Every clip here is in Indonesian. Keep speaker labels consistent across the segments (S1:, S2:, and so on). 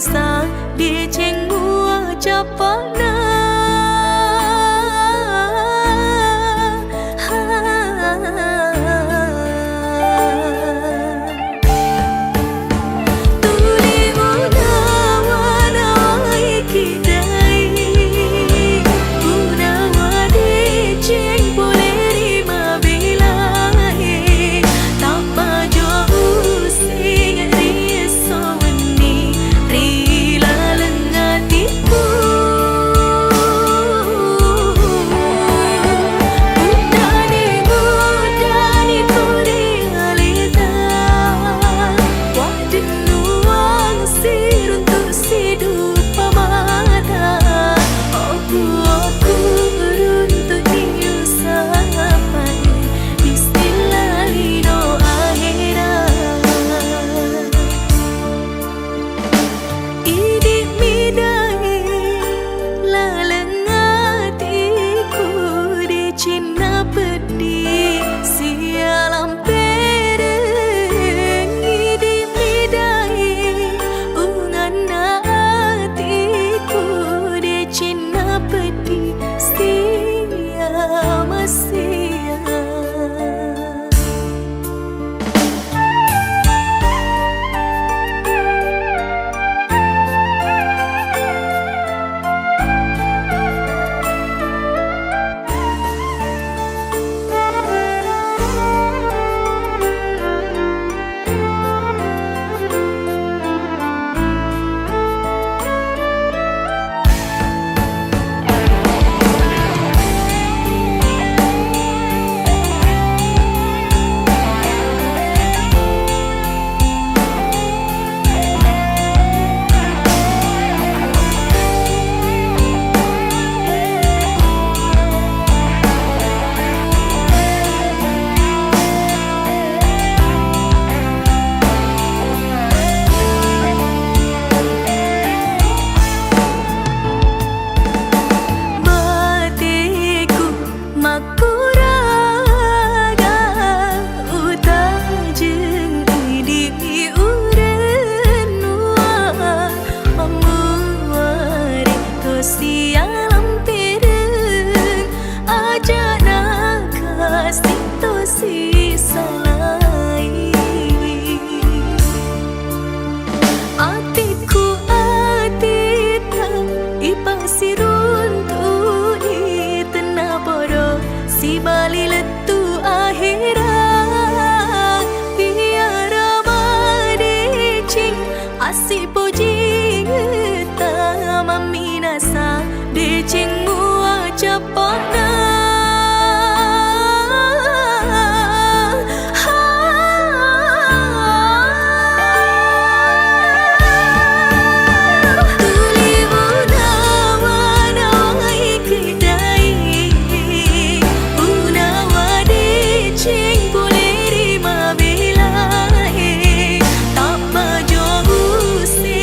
S1: sa di cheng mua chapana si puji ta mamina sa de ching mua chapana See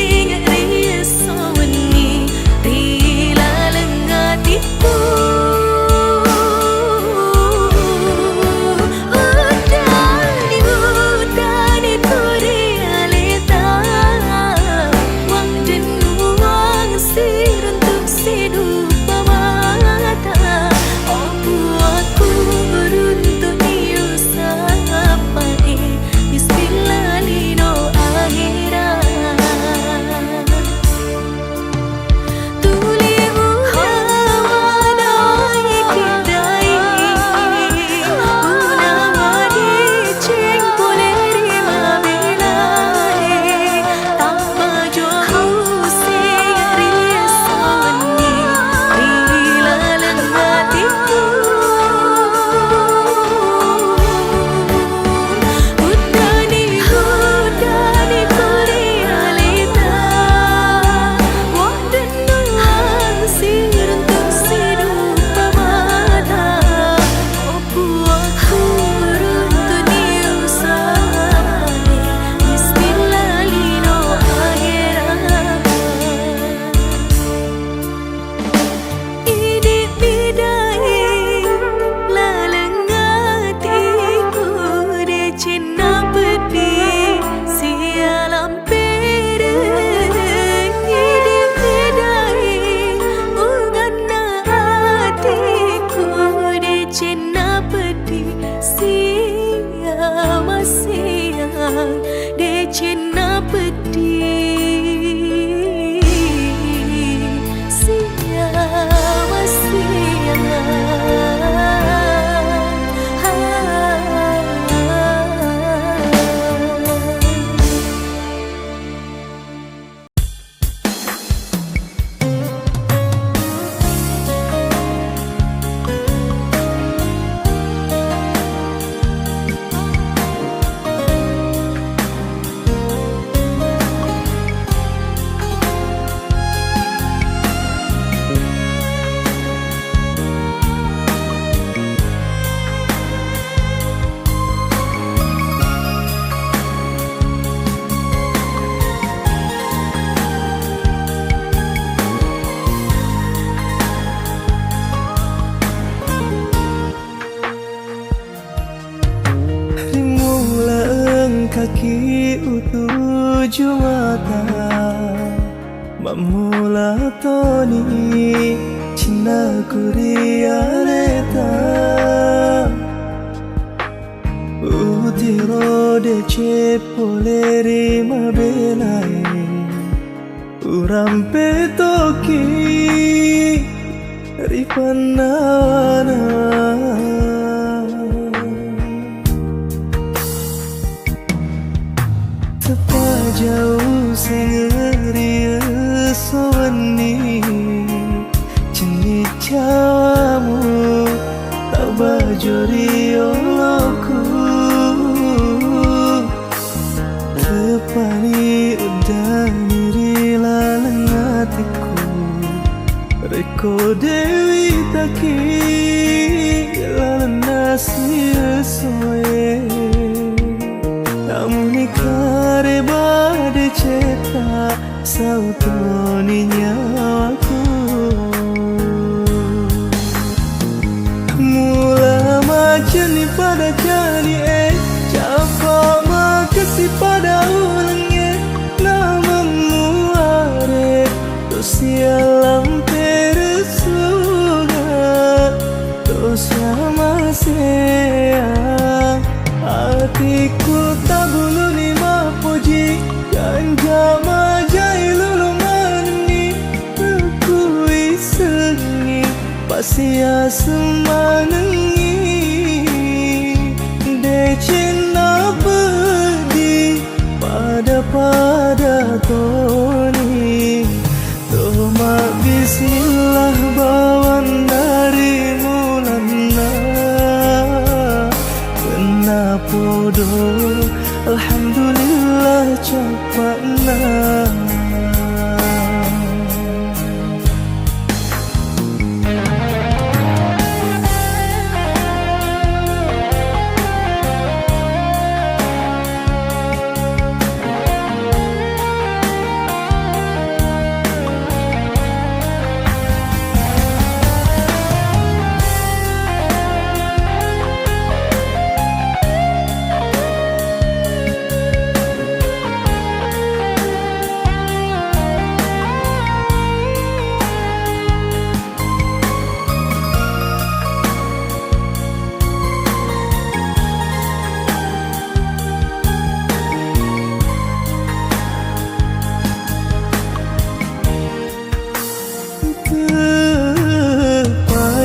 S2: mata mamula toni cinna kuriareta utiro de cepoleri mabelai urampe toki ripanawana jauh sengeri sewani jenis cawamu tak bajuri olokku tepani udani rilalang hatiku reko dewi taki lalang nasi soe namun ikare bade ceta sautoni nyawaku mula macani pada jani capa makasih pada ulangnya namamu are sialam peresuga dosa masih hatiku tak bulu lima puji ganja majai lulu mani aku isengi pasia semanengi decina pedi pada toni toma bismillah bawan dari mulana podo alhamdulillah cepatna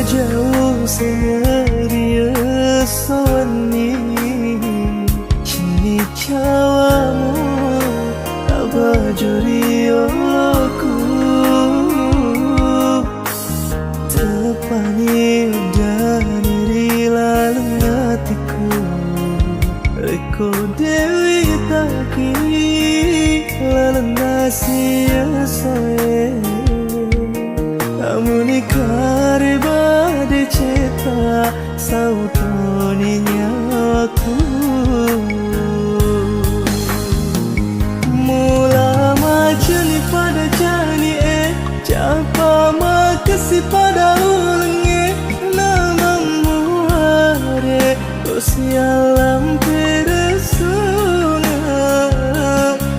S2: jauh serius sewani cini cawamu tak bajuri olokku tepani udani rilalang hatiku reko dewi taki lalang nasi soe namun ikare bade ceta sautoni nyawaku mula macani pada jani capa makasih pada ulangnya namamu are sialam peresuna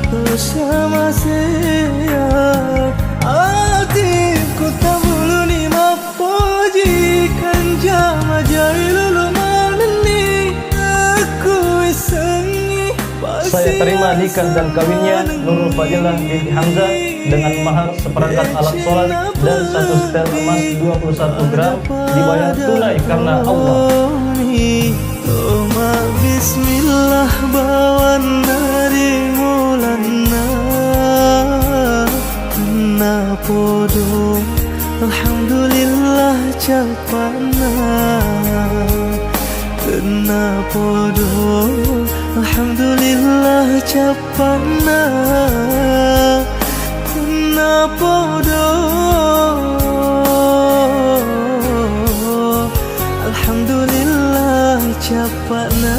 S2: dosa masih hatiku tak bulu ni mapoji kanja majai lulu maneni aku isengi.
S3: Saya terima nikah dan kawinnya Nurul Fadilah binti Hamzah dengan mahar seperangkat alat sholat dan 1 setel emas 21 gram dibayar tunai karena Allah.
S2: Bismillah bawan dari mulana na podo alhamdulillah capana kena podo alhamdulillah capana kena podo alhamdulillah capana.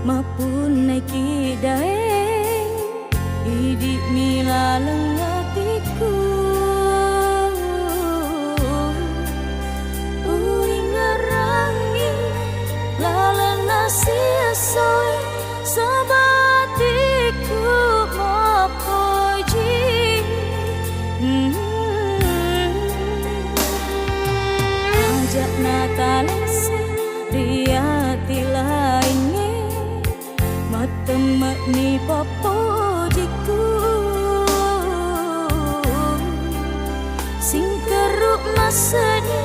S1: mapun naiki daeng idi mila lengatiku uing ngarangi lalana sia-soy sabatiku mapoji ajak natalese riati lainnya matemak ni papojiku sing keruk masani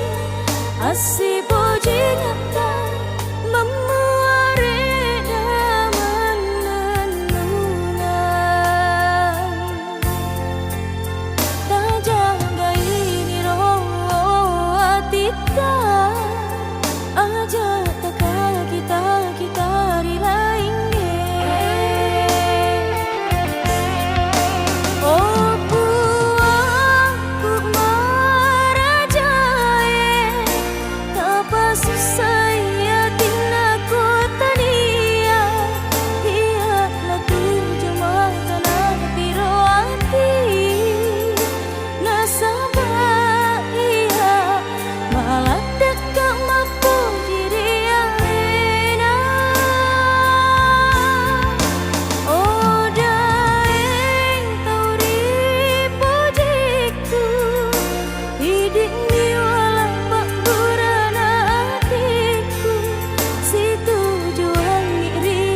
S1: asi boji nyata memuare daman nenungan tak jaga ini roh atita aja taka kita rilaingge oh puaku marajae tapa susaya tinaku tania hiatlah turjamatan tiro ati nasabah iya malah dekat mapu diri alena oh daeng tau ripojiku hidik ni walau pak burana hatiku si tujuan ngiri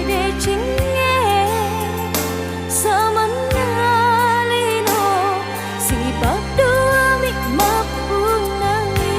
S1: decingnya samanalino si padu amik mapunangi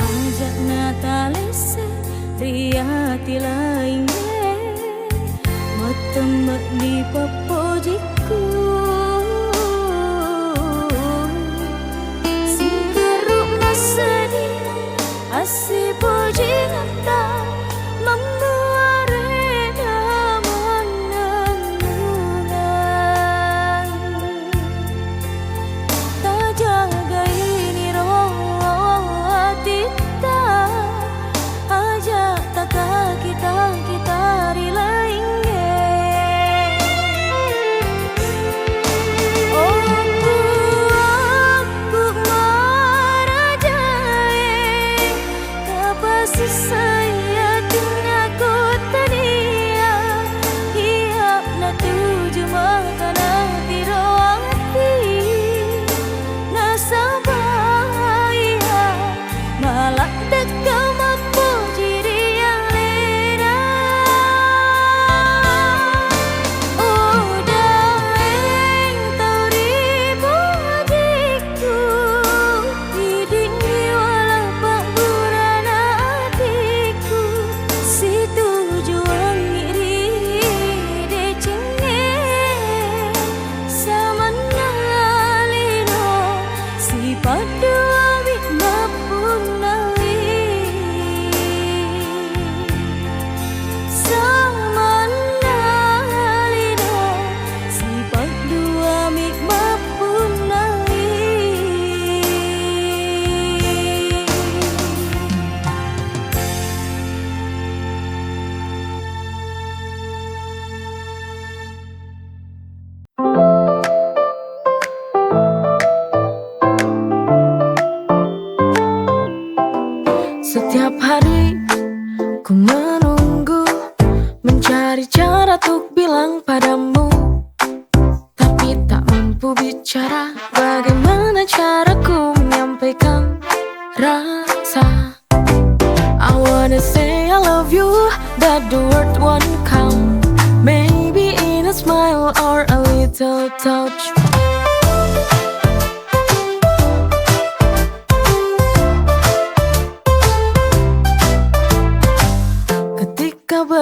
S1: ajak natalese riati lainnya matemak ni papojiku sing keruk masani asi boji ngata memuare daman nenungan tak jaga ini roh atita aja taka kita rilaingge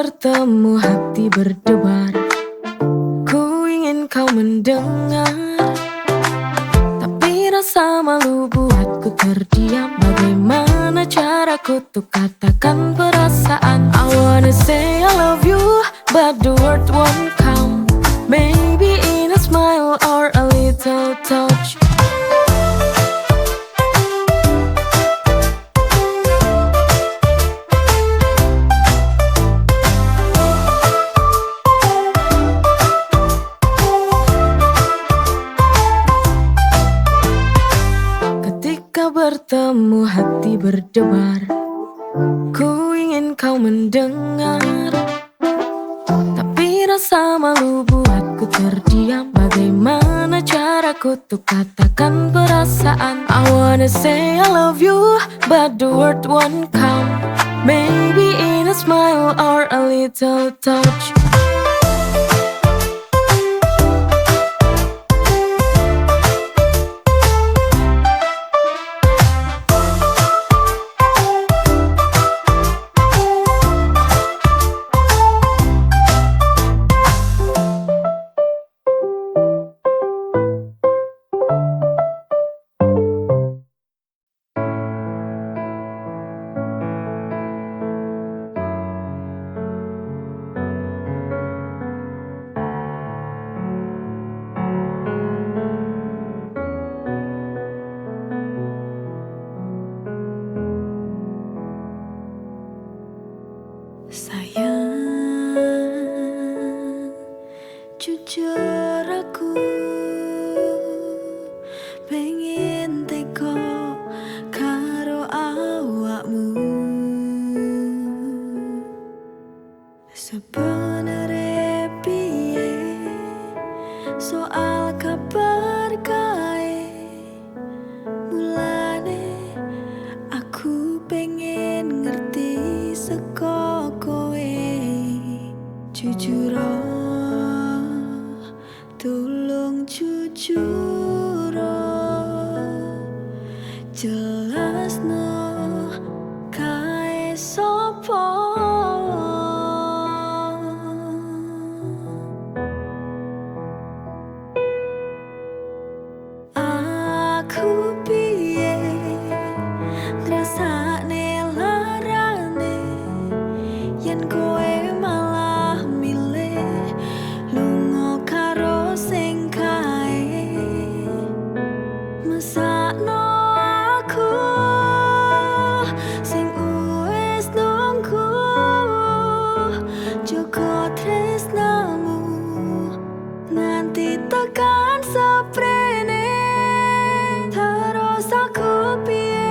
S1: bertemu hati berdebar. Ku ingin kau mendengar, tapi rasa malu buatku terdiam. Bagaimana caraku untuk katakan perasaan? I wanna say I love you, but the word won't come. Maybe in a smile or a little touch. Ketika bertemu hati berdebar, ku ingin kau mendengar, tapi rasa malu buatku terdiam. Bagaimana caraku untuk katakan perasaan? I wanna say I love you, but the word won't come. Maybe in a smile or a little touch. Sayang, jujur aku pengen teko karo awakmu. Sebenere piye soal kabar kae, mulane aku pengen ngerti seko kowe. Jujur tolong jujur, jelasno kae sopo. Aku piye ngrasakne larane yen kowe malah milih lunga karo sing kae. Mesakno aku sing wis nunggu, joko tresnamu nganti tekan seprene. Terus aku piye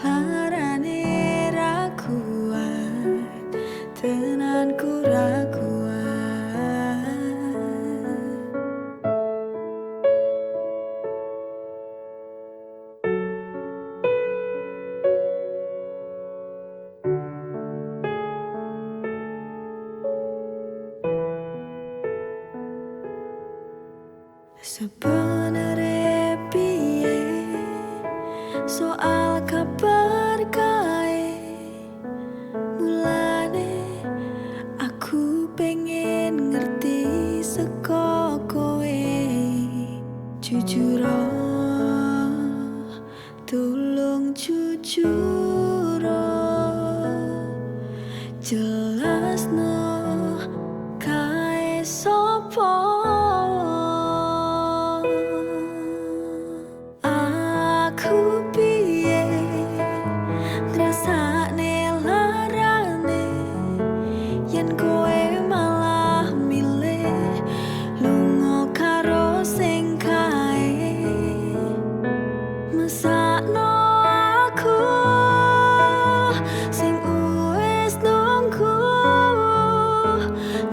S1: larane ra kuat, tenanku ra kuat. Sebenere piye soal kabar kae, mulane aku pengen ngerti seko kowe. Jujur tolong jujur, jelasno kae sopo. Aku piye ngrasakne larane yen kowe malah milih lunga karo sing kae. Mesakno aku sing wis nunggu,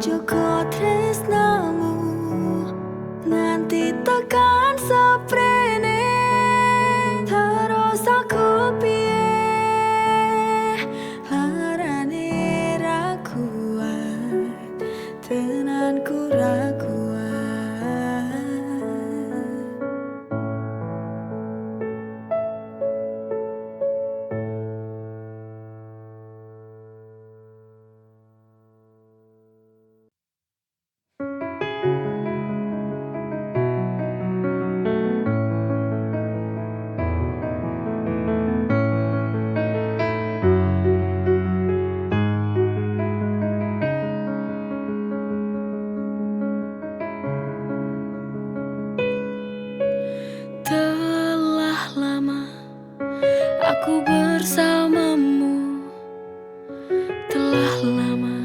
S1: joko tresnamu nganti tekan seprene. Terus aku piye larane ra kuat, tenanku ra kuat. Aku bersamamu. Telah lama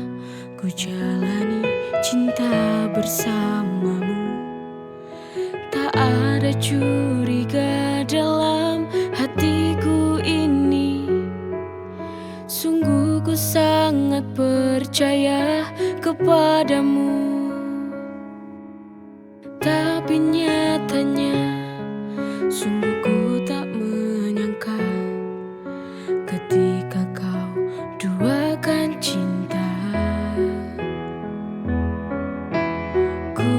S1: ku jalani cinta bersamamu. Tak ada curiga dalam hatiku ini. Sungguh ku sangat percaya kepadamu. Tapi nyatanya sungguh ku tak menyangka ketika kau duakan cinta. Ku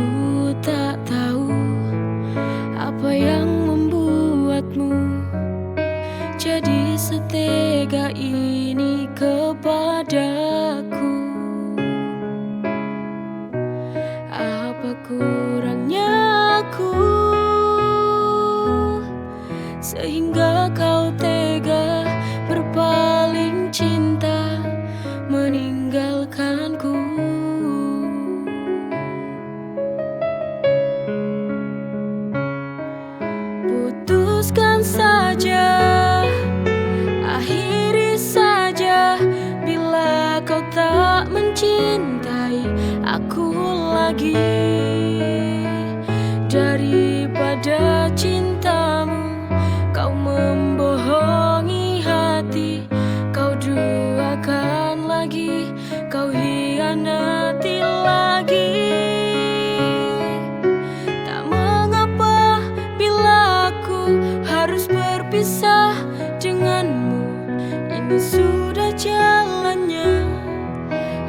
S1: tak tahu apa yang membuatmu jadi setega ini kepadaku. Apa kurangnya aku sehingga kau tega berpaling cinta meninggalkanku. Putuskan saja, akhiri saja bila kau tak mencintai aku lagi. Daripada cintamu kau membohongi hati, kau duakan lagi, kau hianati lagi. Tak mengapa bila aku harus berpisah denganmu. Ini sudah jalannya,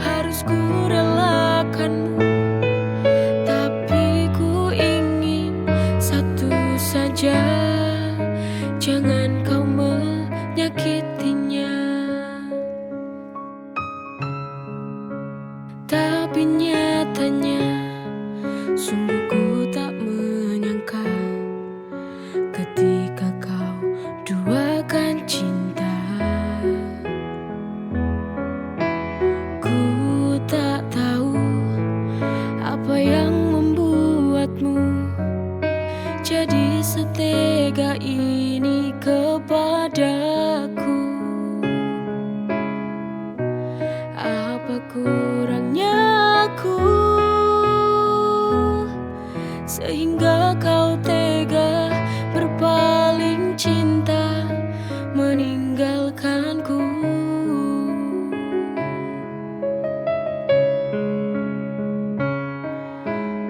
S1: harus ku relakanmu. Tapi ku ingin satu saja, jangan kau menyakitinya. Tapi nyatanya sungguh ku tak menyangka ketika kau duakan cinta. Ku tak tahu apa yang membuatmu jadi setega ini kepadaku. Apa kurangnya aku sehingga kau tega berpaling cinta meninggalkanku.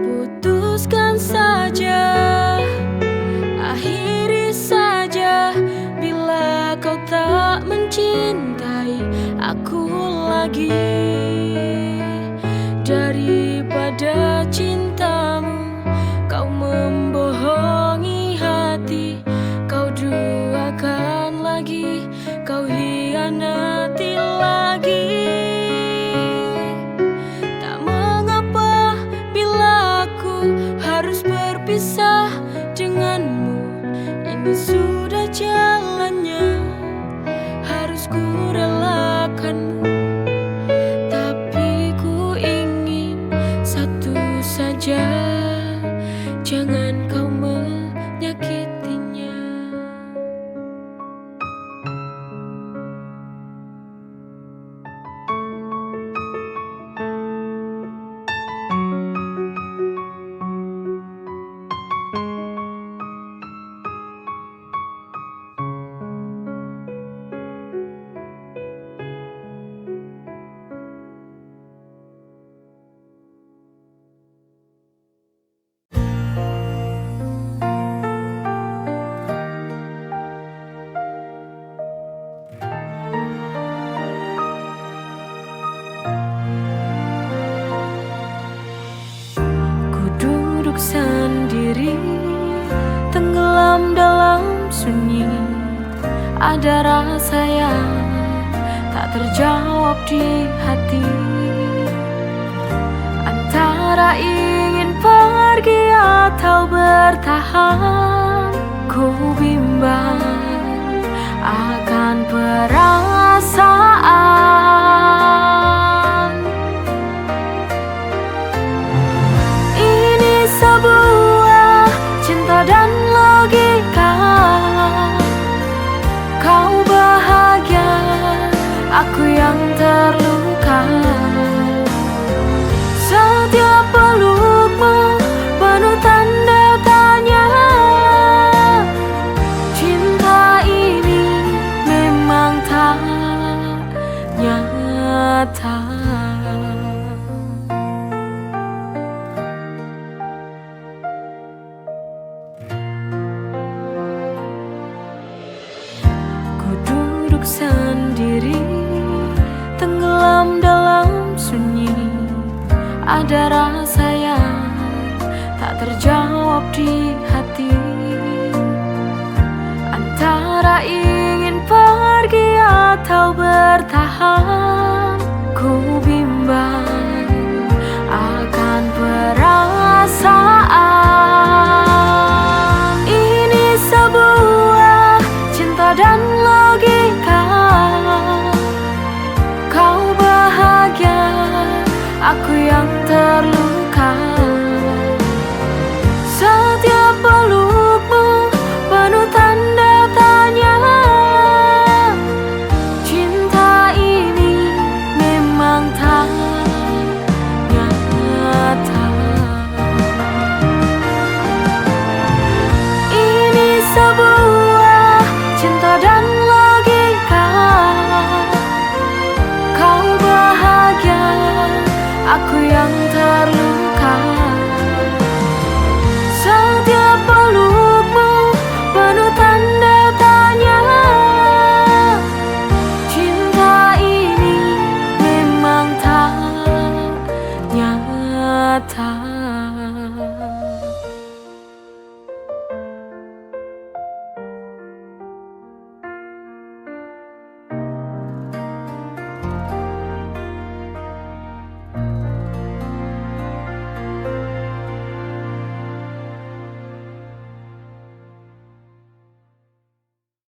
S1: Putuskan saja, akhiri saja bila kau tak mencintai aku lagi. Daripada cintamu kau membohongi hati, kau duakan lagi, kau hianati lagi. Tak mengapa bila aku harus berpisah denganmu. Ini sudah jalannya, harus ku relakanmu. Tapi ku ingin satu saja, jangan kau menyakitinya. Sendiri tenggelam dalam sunyi, ada rasa yang tak terjawab di hati. Antara ingin pergi atau bertahan, ku bimbang akan perasaan. Ini sebuah cinta dan logika. Kau ada rasa yang tak terjawab di hati, antara ingin pergi atau bertahan.